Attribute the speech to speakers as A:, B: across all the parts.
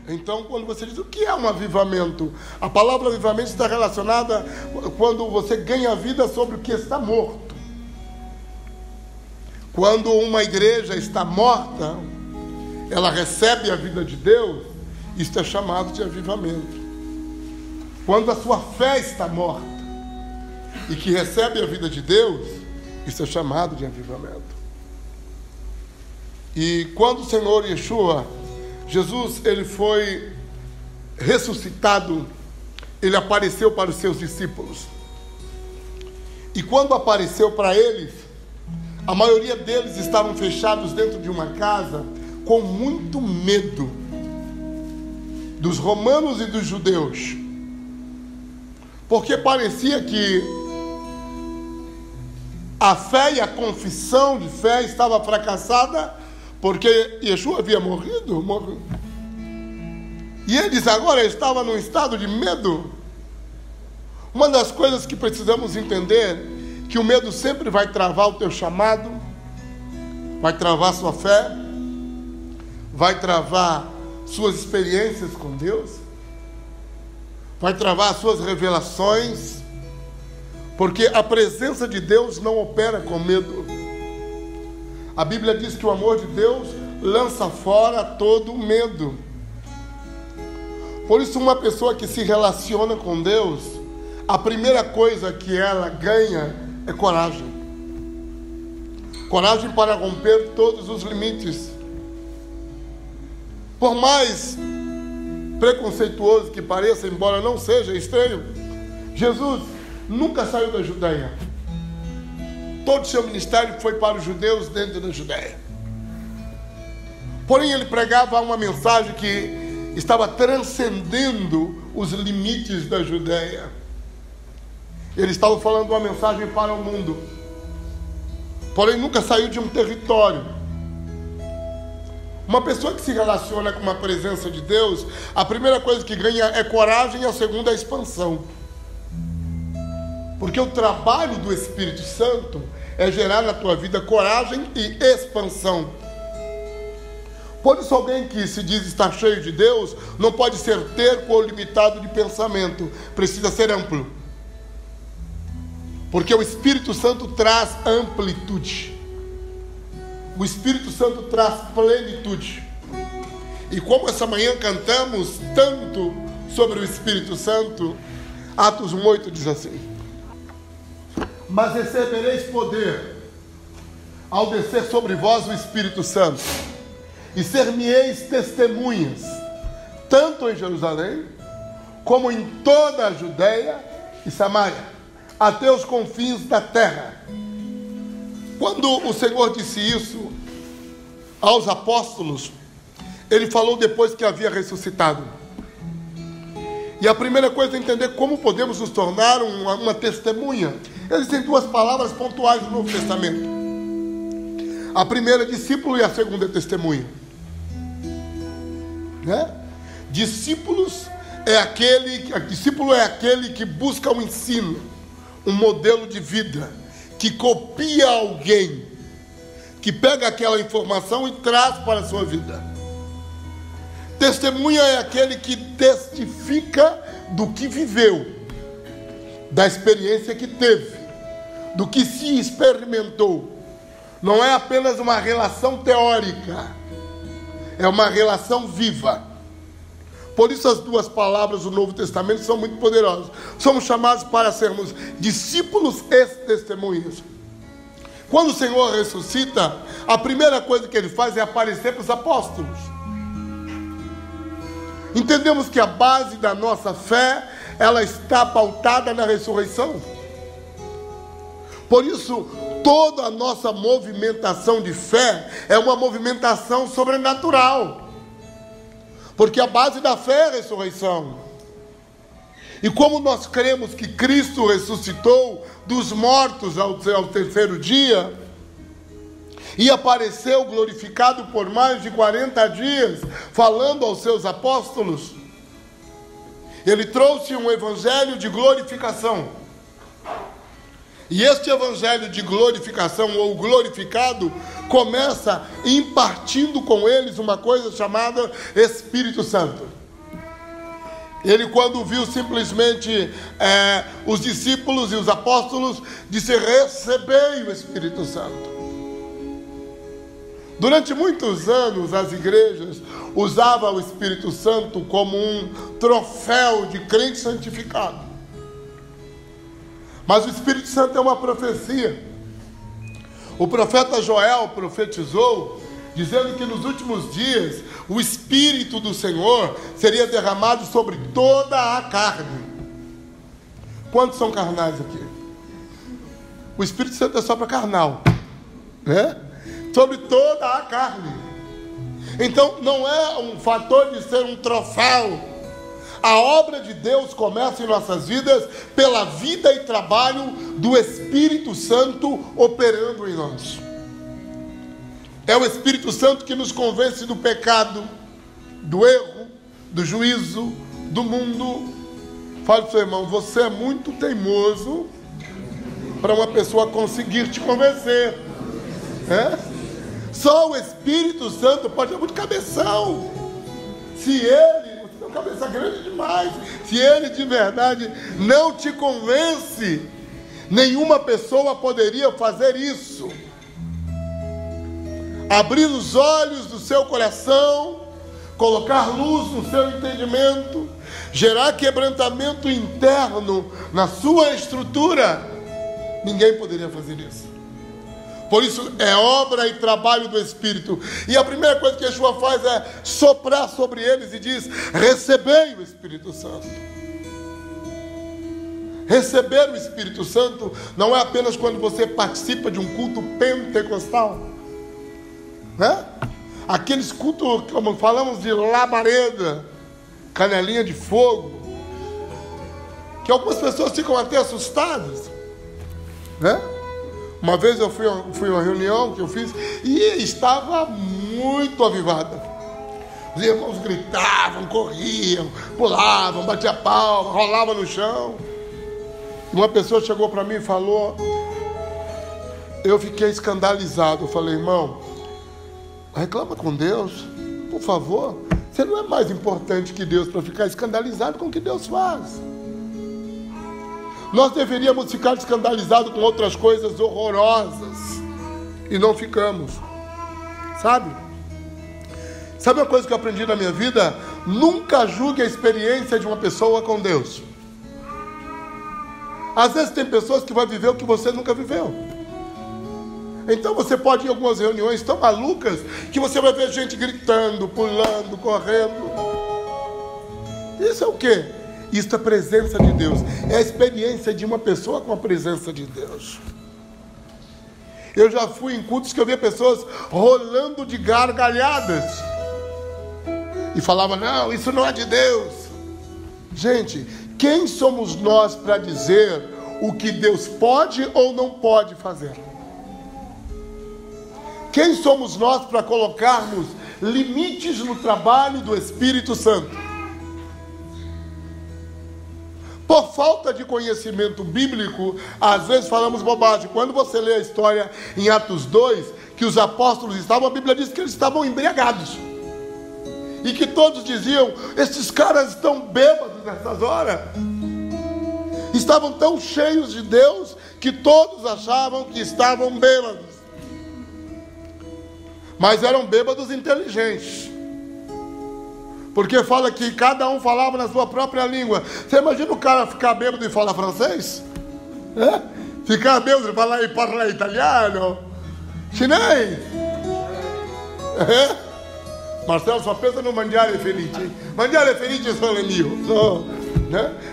A: Então, quando você diz o que é um avivamento, a palavra avivamento está relacionada quando você ganha vida sobre o que está morto. Quando uma igreja está morta, ela recebe a vida de Deus, isso é chamado de avivamento. Quando a sua fé está morta e que recebe a vida de Deus, isso é chamado de avivamento. E quando o Senhor Yeshua, Jesus, ele foi ressuscitado, ele apareceu para os seus discípulos. E quando apareceu para eles, a maioria deles estavam fechados dentro de uma casa com muito medo dos romanos e dos judeus. Porque parecia que a fé e a confissão de fé estava fracassada, porque Yeshua havia morrido. E eles agora estavam num estado de medo. Uma das coisas que precisamos entender, que o medo sempre vai travar o teu chamado, vai travar sua fé, vai travar suas experiências com Deus, vai travar as suas revelações, porque a presença de Deus não opera com medo. A Bíblia diz que o amor de Deus lança fora todo medo. Por isso, uma pessoa que se relaciona com Deus, a primeira coisa que ela ganha é coragem. Coragem para romper todos os limites. Por mais preconceituoso que pareça, embora não seja estranho, Jesus nunca saiu da Judeia. Todo o seu ministério foi para os judeus dentro da Judeia. Porém, ele pregava uma mensagem que estava transcendendo os limites da Judeia. Ele estava falando uma mensagem para o mundo. Porém, nunca saiu de um território. Uma pessoa que se relaciona com uma presença de Deus, a primeira coisa que ganha é coragem e a segunda é expansão. Porque o trabalho do Espírito Santo é gerar na tua vida coragem e expansão. Por isso, alguém que se diz estar cheio de Deus não pode ser terco ou limitado de pensamento, precisa ser amplo. Porque o Espírito Santo traz amplitude. O Espírito Santo traz plenitude. E como essa manhã cantamos tanto sobre o Espírito Santo, Atos 1:8 diz assim: mas recebereis poder ao descer sobre vós o Espírito Santo, e ser-me-eis testemunhas, tanto em Jerusalém, como em toda a Judeia e Samaria, até os confins da terra. Quando o Senhor disse isso aos apóstolos, ele falou depois que havia ressuscitado. E a primeira coisa é entender como podemos nos tornar uma testemunha. Existem duas palavras pontuais no Novo Testamento. A primeira é discípulo e a segunda é testemunha. Né? Discípulo é aquele que busca um ensino, um modelo de vida, que copia alguém, que pega aquela informação e traz para a sua vida. Testemunha é aquele que testifica do que viveu, da experiência que teve, do que se experimentou. Não é apenas uma relação teórica, é uma relação viva. Por isso as duas palavras do Novo Testamento são muito poderosas. Somos chamados para sermos discípulos e testemunhas. Quando o Senhor ressuscita, a primeira coisa que Ele faz é aparecer para os apóstolos. Entendemos que a base da nossa fé, ela está pautada na ressurreição. Por isso, toda a nossa movimentação de fé é uma movimentação sobrenatural. Porque a base da fé é a ressurreição. E como nós cremos que Cristo ressuscitou dos mortos ao terceiro dia, e apareceu glorificado por mais de 40 dias, falando aos seus apóstolos, Ele trouxe um evangelho de glorificação. E este evangelho de glorificação, ou glorificado, começa impartindo com eles uma coisa chamada Espírito Santo. Ele, quando viu simplesmente os discípulos e os apóstolos, disse: recebei o Espírito Santo. Durante muitos anos, as igrejas usavam o Espírito Santo como um troféu de crente santificado. Mas o Espírito Santo é uma profecia. O profeta Joel profetizou, dizendo que nos últimos dias o Espírito do Senhor seria derramado sobre toda a carne. Quantos são carnais aqui? O Espírito Santo é só para carnal, né? Sobre toda a carne. Então não é um fator de ser um troféu. A obra de Deus começa em nossas vidas pela vida e trabalho do Espírito Santo operando em nós. É o Espírito Santo que nos convence do pecado, do erro, do juízo, do mundo. Fale para o seu irmão: você é muito teimoso para uma pessoa conseguir te convencer. Só o Espírito Santo pode ser muito cabeção. Se ele, você tem uma cabeça grande demais, se ele de verdade não te convence, nenhuma pessoa poderia fazer isso. Abrir os olhos do seu coração, colocar luz no seu entendimento, gerar quebrantamento interno na sua estrutura. Ninguém poderia fazer isso. Por isso é obra e trabalho do Espírito. E a primeira coisa que Yeshua faz é soprar sobre eles e diz: recebei o Espírito Santo. Receber o Espírito Santo não é apenas quando você participa de um culto pentecostal, né? Aqueles cultos, como falamos, de labareda, canelinha de fogo, que algumas pessoas ficam até assustadas, né? Uma vez eu fui a uma reunião que eu fiz e estava muito avivada. Os irmãos gritavam, corriam, pulavam, batiam palma, rolavam no chão. E uma pessoa chegou para mim e falou, eu fiquei escandalizado. Eu falei: irmão, reclama com Deus, por favor. Você não é mais importante que Deus para ficar escandalizado com o que Deus faz. Nós deveríamos ficar escandalizados com outras coisas horrorosas e não ficamos, sabe? Sabe uma coisa que eu aprendi na minha vida? Nunca julgue a experiência de uma pessoa com Deus. Às vezes tem pessoas que vão viver o que você nunca viveu. Então você pode ir em algumas reuniões tão malucas que você vai ver gente gritando, pulando, correndo. Isso é o quê? Isso é a presença de Deus. É a experiência de uma pessoa com a presença de Deus. Eu já fui em cultos que eu via pessoas rolando de gargalhadas e falava: não, isso não é de Deus. Gente, quem somos nós para dizer o que Deus pode ou não pode fazer? Quem somos nós para colocarmos limites no trabalho do Espírito Santo? Por falta de conhecimento bíblico, às vezes falamos bobagem. Quando você lê a história em Atos 2, que os apóstolos estavam, a Bíblia diz que eles estavam embriagados. E que todos diziam: esses caras estão bêbados nessas horas. Estavam tão cheios de Deus que todos achavam que estavam bêbados. Mas eram bêbados inteligentes. Porque fala que cada um falava na sua própria língua. Você imagina o cara ficar bêbado e falar francês? Ficar bêbado e falar e parlar italiano? Chinês? Marcelo só pensa no mangiare felice. Mangiare felice solo mio.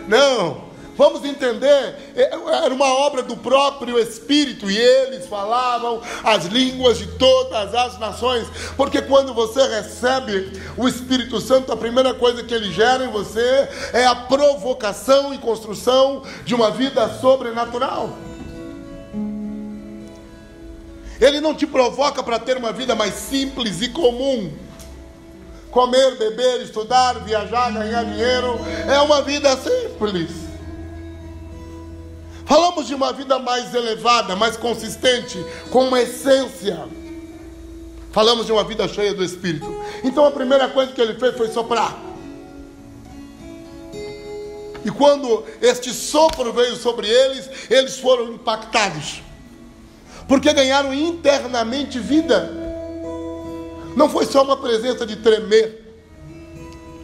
A: Não. Vamos entender, era uma obra do próprio Espírito, e eles falavam as línguas de todas as nações, porque quando você recebe o Espírito Santo, a primeira coisa que ele gera em você é a provocação e construção de uma vida sobrenatural. Ele não te provoca para ter uma vida mais simples e comum. Comer, beber, estudar, viajar, ganhar dinheiro, é uma vida simples. Falamos de uma vida mais elevada, mais consistente, com uma essência. Falamos de uma vida cheia do Espírito. Então a primeira coisa que ele fez foi soprar. E quando este sopro veio sobre eles, eles foram impactados, porque ganharam internamente vida. Não foi só uma presença de tremer,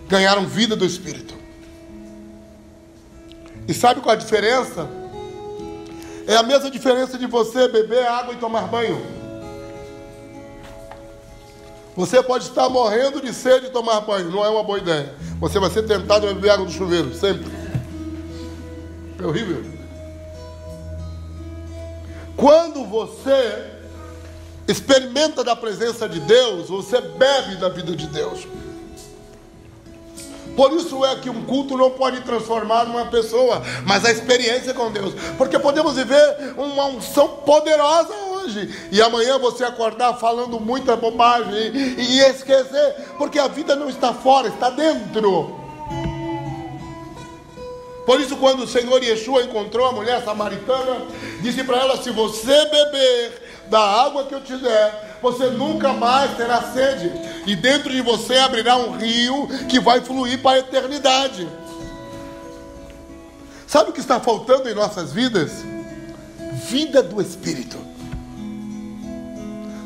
A: ganharam vida do Espírito. E sabe qual a diferença? É a mesma diferença de você beber água e tomar banho. Você pode estar morrendo de sede e tomar banho, não é uma boa ideia. Você vai ser tentado a beber água do chuveiro, sempre. É horrível. Quando você experimenta da presença de Deus, você bebe da vida de Deus. Por isso é que um culto não pode transformar uma pessoa, mas a experiência com Deus. Porque podemos viver uma unção poderosa hoje, e amanhã você acordar falando muita bobagem e esquecer, porque a vida não está fora, está dentro. Por isso, quando o Senhor Yeshua encontrou a mulher samaritana, disse para ela: se você beber da água que eu te der, você nunca mais terá sede, e dentro de você abrirá um rio que vai fluir para a eternidade. Sabe o que está faltando em nossas vidas? Vida do Espírito.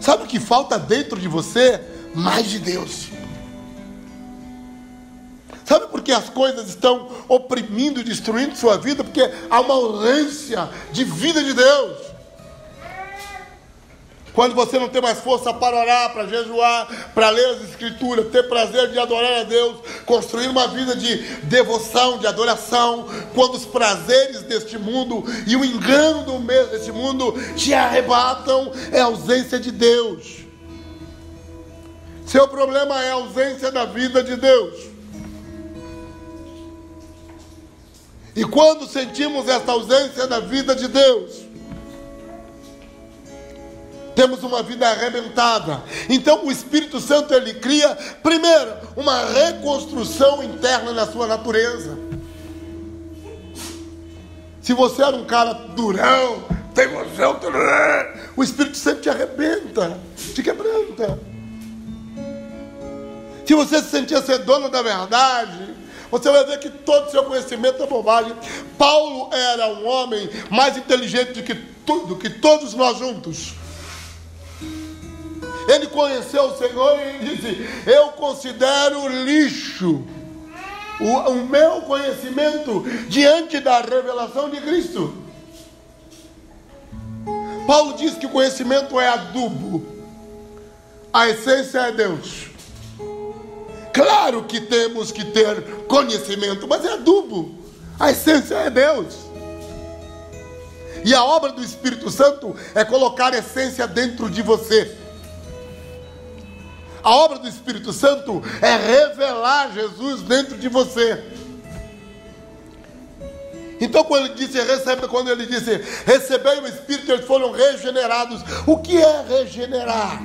A: Sabe o que falta dentro de você? Mais de Deus. Sabe por que as coisas estão oprimindo e destruindo sua vida? Porque há uma ausência de vida de Deus. Quando você não tem mais força para orar, para jejuar, para ler as Escrituras, ter prazer de adorar a Deus, construir uma vida de devoção, de adoração, quando os prazeres deste mundo e o engano do meio deste mundo te arrebatam, é a ausência de Deus. Seu problema é a ausência da vida de Deus. E quando sentimos essa ausência da vida de Deus, temos uma vida arrebentada. Então o Espírito Santo, ele cria, primeiro, uma reconstrução interna na sua natureza. Se você era um cara durão, teimosão, o Espírito Santo te arrebenta, te quebranta. Se você se sentia ser dono da verdade, você vai ver que todo o seu conhecimento é bobagem. Paulo era um homem mais inteligente do que todos nós juntos. Ele conheceu o Senhor e disse: eu considero lixo o meu conhecimento diante da revelação de Cristo. Paulo diz que o conhecimento é adubo, a essência é Deus. Claro que temos que ter conhecimento, mas é adubo, a essência é Deus. E a obra do Espírito Santo é colocar a essência dentro de você. A obra do Espírito Santo é revelar Jesus dentro de você. Então quando ele disse recebei o Espírito, eles foram regenerados. O que é regenerar?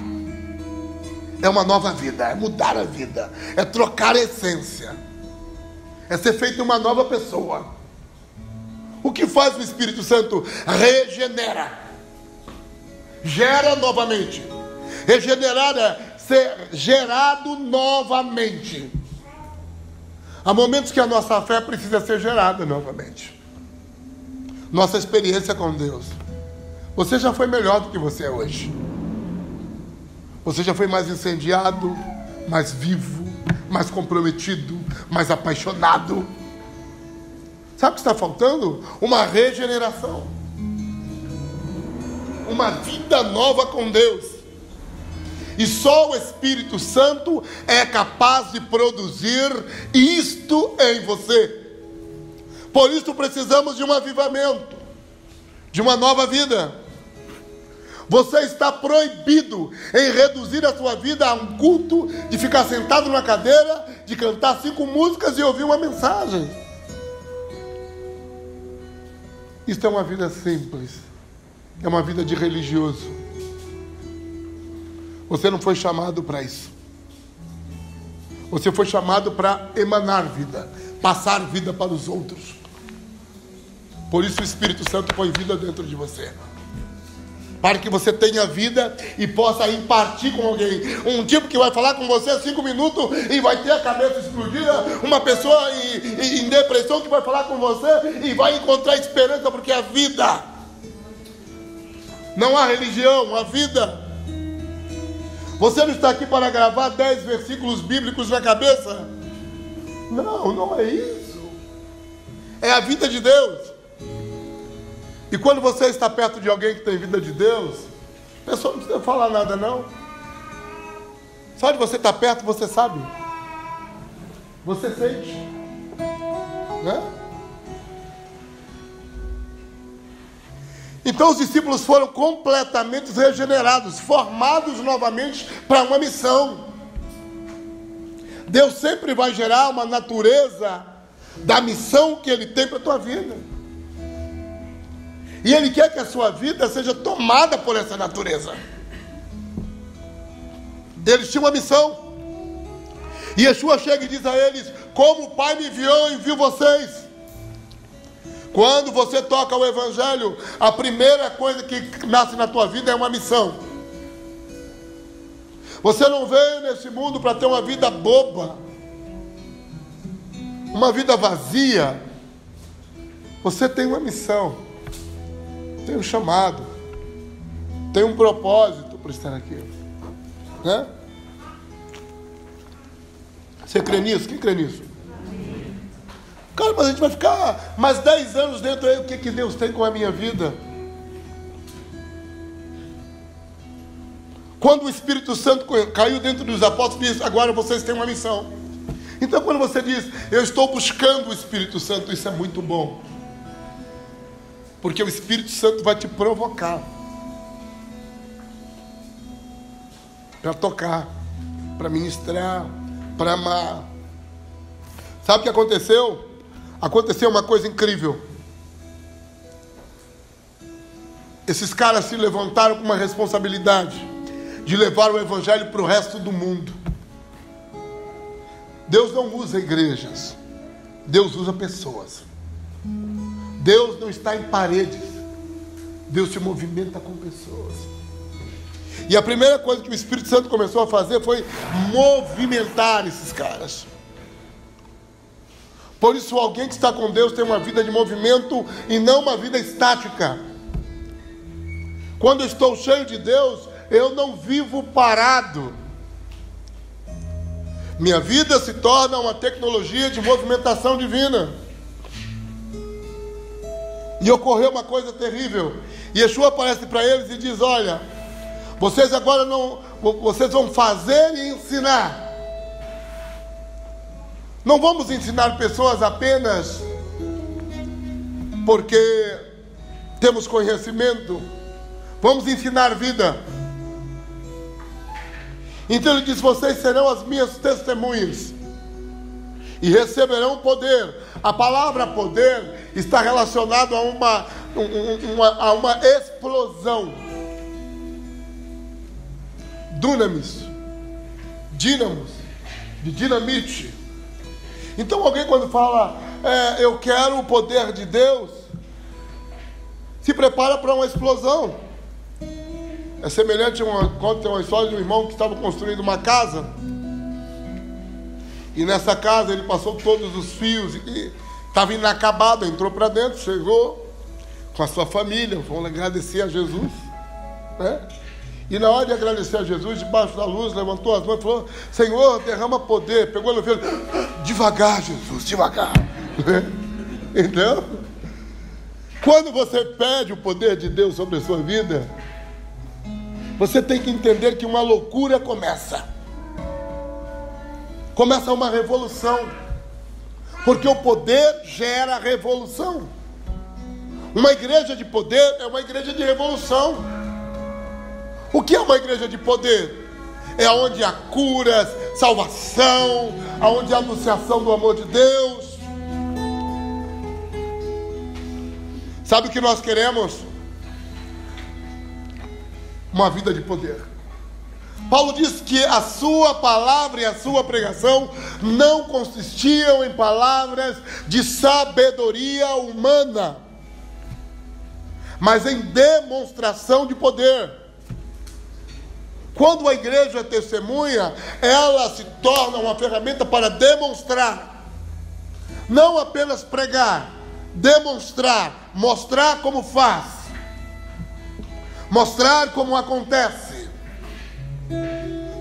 A: É uma nova vida, é mudar a vida, é trocar a essência, é ser feito uma nova pessoa. O que faz o Espírito Santo? Regenera, gera novamente. Regenerar é ser gerado novamente. Há momentos que a nossa fé precisa ser gerada novamente. Nossa experiência com Deus. Você já foi melhor do que você é hoje. Você já foi mais incendiado, mais vivo, mais comprometido, mais apaixonado. Sabe o que está faltando? Uma regeneração. Uma vida nova com Deus. E só o Espírito Santo é capaz de produzir isto em você. Por isso precisamos de um avivamento, de uma nova vida. Você está proibido em reduzir a sua vida a um culto, de ficar sentado na cadeira, de cantar 5 músicas e ouvir uma mensagem. Isso é uma vida simples, é uma vida de religioso. Você não foi chamado para isso. Você foi chamado para emanar vida, passar vida para os outros. Por isso o Espírito Santo põe vida dentro de você. para que você tenha vida e possa impartir com alguém. Um tipo que vai falar com você 5 minutos e vai ter a cabeça explodida. Uma pessoa em depressão que vai falar com você e vai encontrar esperança, porque a vida, não há religião, a vida. Você não está aqui para gravar 10 versículos bíblicos na cabeça. Não, não é isso. É a vida de Deus. E quando você está perto de alguém que tem vida de Deus, a pessoa não precisa falar nada, não. Só de você estar perto, você sabe. Você sente. Né? Então os discípulos foram completamente regenerados, formados novamente para uma missão. Deus sempre vai gerar uma natureza da missão que Ele tem para a tua vida. E Ele quer que a sua vida seja tomada por essa natureza. Eles tinham uma missão. E Yeshua chega e diz a eles: como o Pai me enviou, eu envio vocês. Quando você toca o Evangelho, a primeira coisa que nasce na tua vida é uma missão. Você não veio nesse mundo para ter uma vida boba, uma vida vazia. Você tem uma missão. Tem um chamado, tem um propósito para estar aqui, né? Você crê nisso? Quem crê nisso? Cara, mas a gente vai ficar mais 10 anos dentro aí. O que Deus tem com a minha vida? Quando o Espírito Santo caiu dentro dos apóstolos, disse: agora vocês têm uma missão. Então quando você diz: eu estou buscando o Espírito Santo, isso é muito bom. Porque o Espírito Santo vai te provocar para tocar, para ministrar, para amar. Sabe o que aconteceu? Aconteceu uma coisa incrível. Esses caras se levantaram com uma responsabilidade de levar o Evangelho para o resto do mundo. Deus não usa igrejas, Deus usa pessoas. Deus não está em paredes, Deus se movimenta com pessoas. E a primeira coisa que o Espírito Santo começou a fazer foi movimentar esses caras. Por isso, alguém que está com Deus tem uma vida de movimento e não uma vida estática. Quando eu estou cheio de Deus, eu não vivo parado. Minha vida se torna uma tecnologia de movimentação divina. E ocorreu uma coisa terrível. Yeshua aparece para eles e diz: olha, vocês agora vocês vão fazer e ensinar. Não vamos ensinar pessoas apenas porque temos conhecimento. Vamos ensinar vida. Então ele diz: vocês serão as minhas testemunhas e receberão poder. A palavra poder está relacionado a uma explosão. Dunamis, dínamos, de dinamite. Então alguém quando fala eu quero o poder de Deus, se prepara para uma explosão. É semelhante conta uma história de um irmão que estava construindo uma casa. E nessa casa ele passou todos os fios e estava inacabado, entrou para dentro, chegou com a sua família, vamos agradecer a Jesus, né? E na hora de agradecer a Jesus, debaixo da luz, levantou as mãos e falou: Senhor, derrama poder. Pegou no filho: devagar, Jesus, devagar. Então, quando você pede o poder de Deus sobre a sua vida, você tem que entender que uma loucura começa. Começa uma revolução. Porque o poder gera revolução. Uma igreja de poder é uma igreja de revolução. O que é uma igreja de poder? É onde há curas, salvação, onde há anunciação do amor de Deus. Sabe o que nós queremos? Uma vida de poder. Paulo diz que a sua palavra e a sua pregação não consistiam em palavras de sabedoria humana. mas em demonstração de poder. Quando a igreja testemunha, ela se torna uma ferramenta para demonstrar, não apenas pregar, demonstrar, mostrar como faz, mostrar como acontece.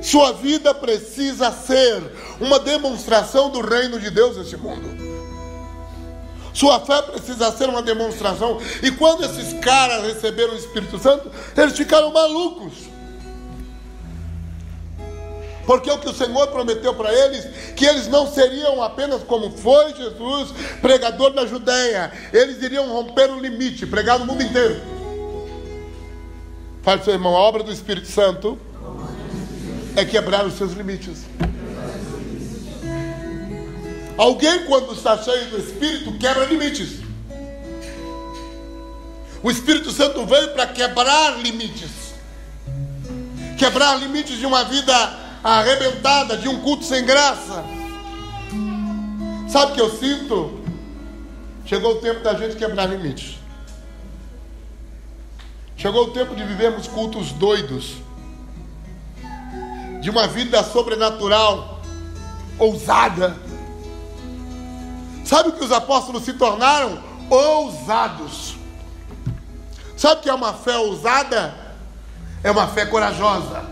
A: Sua vida precisa ser uma demonstração do reino de Deus nesse mundo. Sua fé precisa ser uma demonstração. E quando esses caras receberam o Espírito Santo, eles ficaram malucos. Porque o que o Senhor prometeu para eles, que eles não seriam apenas como foi Jesus, pregador da Judéia. Eles iriam romper o limite, pregar no mundo inteiro. Fale, seu irmão, a obra do Espírito Santo é quebrar os seus limites. Alguém, quando está cheio do Espírito, quebra limites. O Espírito Santo veio para quebrar limites. Quebrar limites de uma vida arrebentada, de um culto sem graça. Sabe o que eu sinto? Chegou o tempo da gente quebrar limites. Chegou o tempo de vivermos cultos doidos, de uma vida sobrenatural, ousada. Sabe o que os apóstolos se tornaram? Ousados. Sabe o que é uma fé ousada? É uma fé corajosa.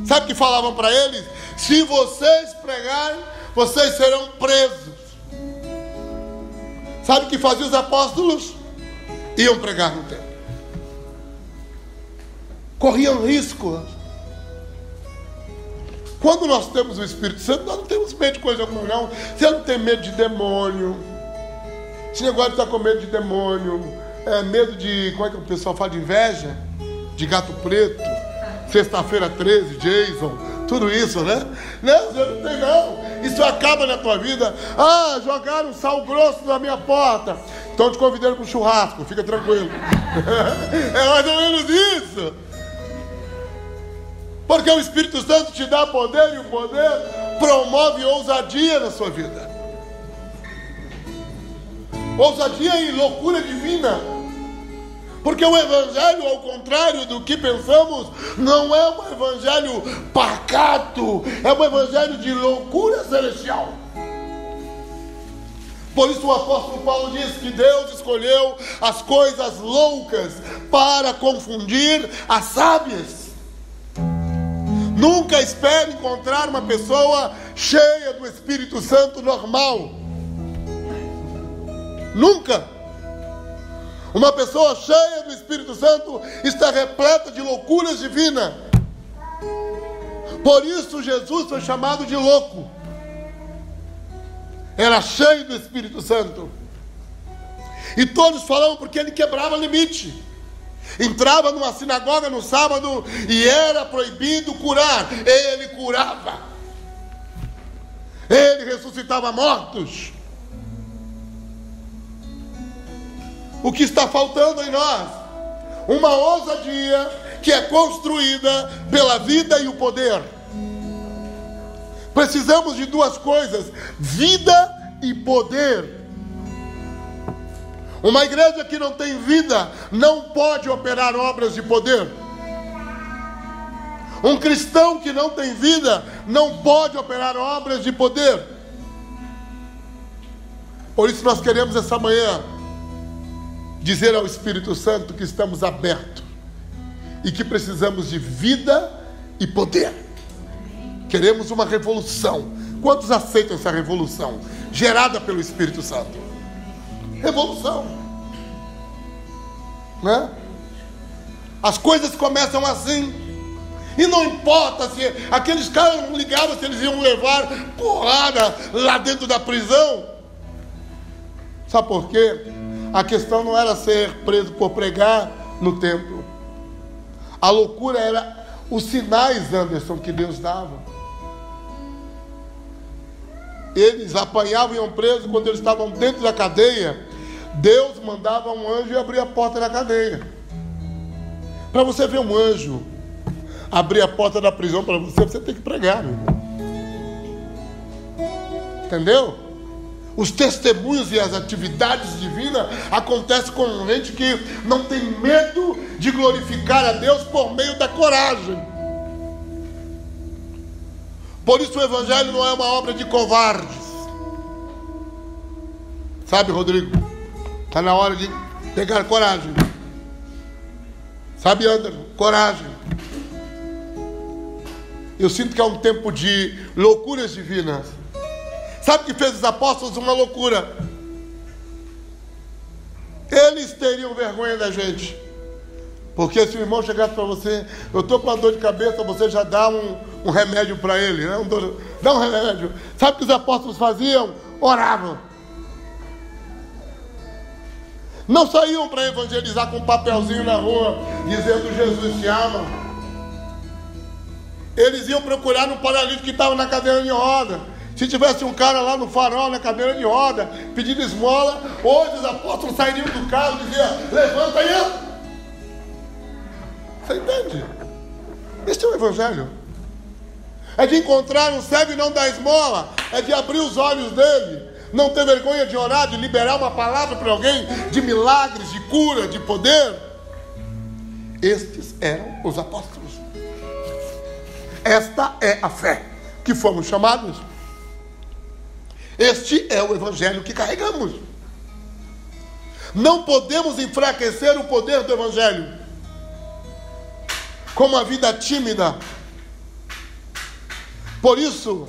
A: Sabe o que falavam para eles? Se vocês pregarem, vocês serão presos. Sabe o que faziam os apóstolos? Iam pregar no templo. Corriam risco. Quando nós temos o Espírito Santo, nós não temos medo de coisa alguma, não. Você não tem medo de demônio. Esse negócio de estar com medo de demônio, medo de, como é que o pessoal fala, de inveja? De gato preto, sexta-feira 13, Jason, tudo isso, né? Não, você não tem não. Isso acaba na tua vida. Ah, jogaram sal grosso na minha porta. Estão te convidando para um churrasco, fica tranquilo. É mais ou menos isso. Porque o Espírito Santo te dá poder, e o poder promove ousadia na sua vida. Ousadia e loucura divina. Porque o Evangelho, ao contrário do que pensamos, não é um Evangelho pacato, é um Evangelho de loucura celestial. Por isso o apóstolo Paulo diz que Deus escolheu as coisas loucas para confundir as sábias. Nunca espere encontrar uma pessoa cheia do Espírito Santo normal. Nunca. Uma pessoa cheia do Espírito Santo está repleta de loucuras divinas. Por isso Jesus foi chamado de louco. Era cheio do Espírito Santo. E todos falavam porque ele quebrava limite. Entrava numa sinagoga no sábado e era proibido curar. Ele curava. Ele ressuscitava mortos. O que está faltando em nós? Uma ousadia que é construída pela vida e o poder. Precisamos de duas coisas: vida e poder. Uma igreja que não tem vida não pode operar obras de poder. Um cristão que não tem vida não pode operar obras de poder. Por isso nós queremos essa manhã dizer ao Espírito Santo que estamos abertos e que precisamos de vida e poder. Queremos uma revolução. Quantos aceitam essa revolução gerada pelo Espírito Santo? Revolução, né? As coisas começam assim. E não importa se aqueles caras não ligavam se eles iam levar porrada lá dentro da prisão. Sabe por quê? A questão não era ser preso por pregar no templo. A loucura era os sinais, Anderson, que Deus dava. Eles apanhavam e iam presos quando eles estavam dentro da cadeia. Deus mandava um anjo e abria a porta da cadeia. Para você ver um anjo abrir a porta da prisão para você, você tem que pregar, meu irmão. Entendeu? Os testemunhos e as atividades divinas acontecem com gente que não tem medo de glorificar a Deus por meio da coragem. Por isso o Evangelho não é uma obra de covardes. Sabe, Rodrigo? Está na hora de pegar coragem. Sabe, Anderson? Coragem. Eu sinto que é um tempo de loucuras divinas. Sabe o que fez os apóstolos? Uma loucura. Eles teriam vergonha da gente. Porque se o irmão chegasse para você, eu estou com uma dor de cabeça, você já dá um remédio para ele, né? Dá um remédio. Sabe o que os apóstolos faziam? Oravam. Não saíam para evangelizar com um papelzinho na rua, dizendo Jesus te ama. Eles iam procurar no paralítico que estava na cadeira de roda. Se tivesse um cara lá no farol, na cadeira de roda, pedindo esmola, hoje os apóstolos sairiam do carro e diziam: levanta e anda. Você entende? Este é o Evangelho. É de encontrar um cego e não dar esmola. É de abrir os olhos dele. Não ter vergonha de orar, de liberar uma palavra para alguém, de milagres, de cura, de poder. Estes eram os apóstolos. Esta é a fé que fomos chamados. Este é o Evangelho que carregamos. Não podemos enfraquecer o poder do Evangelho com uma vida tímida. Por isso,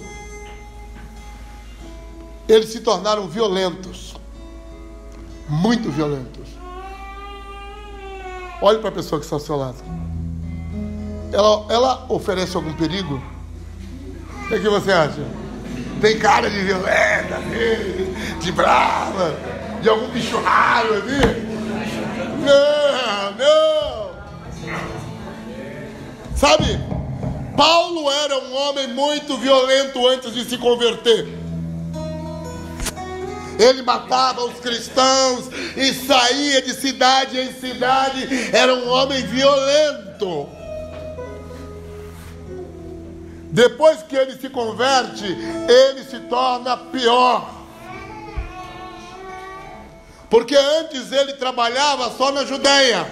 A: eles se tornaram violentos, muito violentos. Olhe para a pessoa que está ao seu lado. Ela oferece algum perigo? O que você acha? Tem cara de violenta, de brava, de algum bicho raro ali? Não. Sabe, Paulo era um homem muito violento antes de se converter. Ele matava os cristãos e saía de cidade em cidade. Era um homem violento. Depois que ele se converte, ele se torna pior. Porque antes ele trabalhava só na Judeia.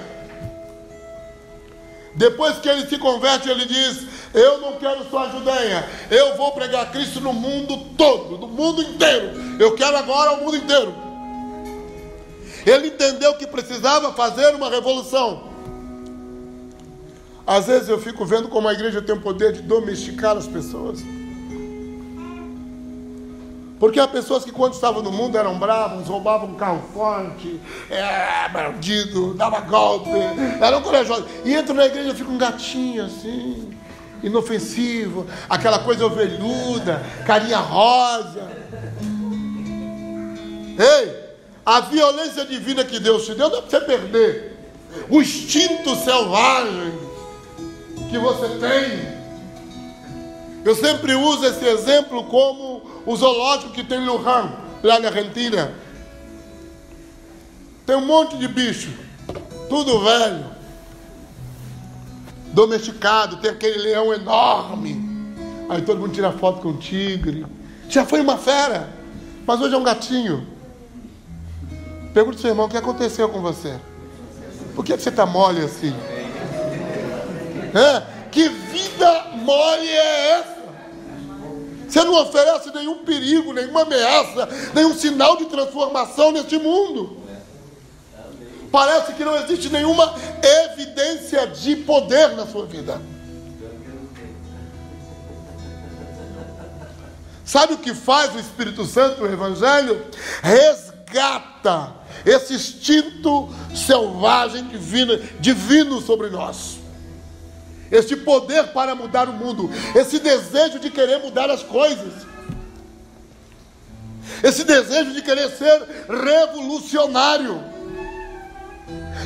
A: Depois que ele se converte, ele diz: eu não quero só a Judeia, eu vou pregar Cristo no mundo todo, no mundo inteiro. Eu quero agora o mundo inteiro. Ele entendeu que precisava fazer uma revolução. Às vezes eu fico vendo como a igreja tem o poder de domesticar as pessoas. Porque há pessoas que quando estavam no mundo eram bravos, roubavam um carro forte, bandido, dava golpe, eram corajosos. E entram na igreja e ficam um gatinho assim, inofensivo, aquela coisa ovelhuda, carinha rosa. Ei, a violência divina que Deus te deu não é para você perder o instinto selvagem que você tem. Eu sempre uso esse exemplo como o zoológico que tem em Luján, lá na Argentina. Tem um monte de bicho, tudo velho, domesticado, tem aquele leão enorme. Aí todo mundo tira foto com o tigre. Já foi uma fera, mas hoje é um gatinho. Pergunta ao seu irmão: o que aconteceu com você? Por que você está mole assim? Que vida mole é essa? Você não oferece nenhum perigo, nenhuma ameaça, nenhum sinal de transformação neste mundo. Parece que não existe nenhuma evidência de poder na sua vida. Sabe o que faz o Espírito Santo, o Evangelho? Resgata esse instinto selvagem divino sobre nós. Este poder para mudar o mundo, esse desejo de querer mudar as coisas, esse desejo de querer ser revolucionário,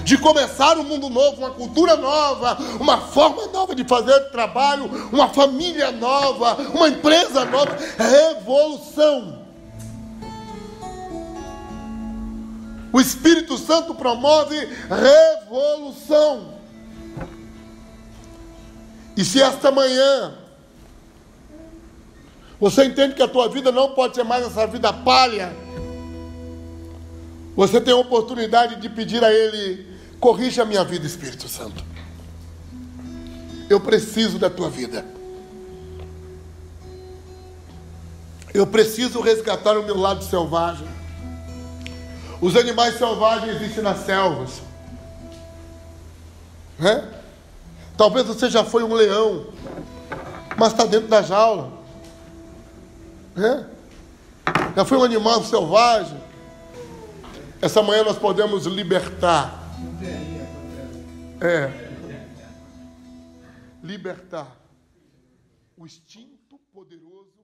A: de começar um mundo novo, uma cultura nova, uma forma nova de fazer trabalho, uma família nova, uma empresa nova. Revolução. O Espírito Santo promove revolução. E se esta manhã você entende que a tua vida não pode ser mais essa vida palha, Você tem a oportunidade de pedir a Ele: corrija a minha vida, Espírito Santo. Eu preciso da tua vida. Eu preciso resgatar o meu lado selvagem. Os animais selvagens existem nas selvas. Talvez você já foi um leão, mas está dentro da jaula. Já foi um animal selvagem. Essa manhã nós podemos libertar. Libertar o instinto poderoso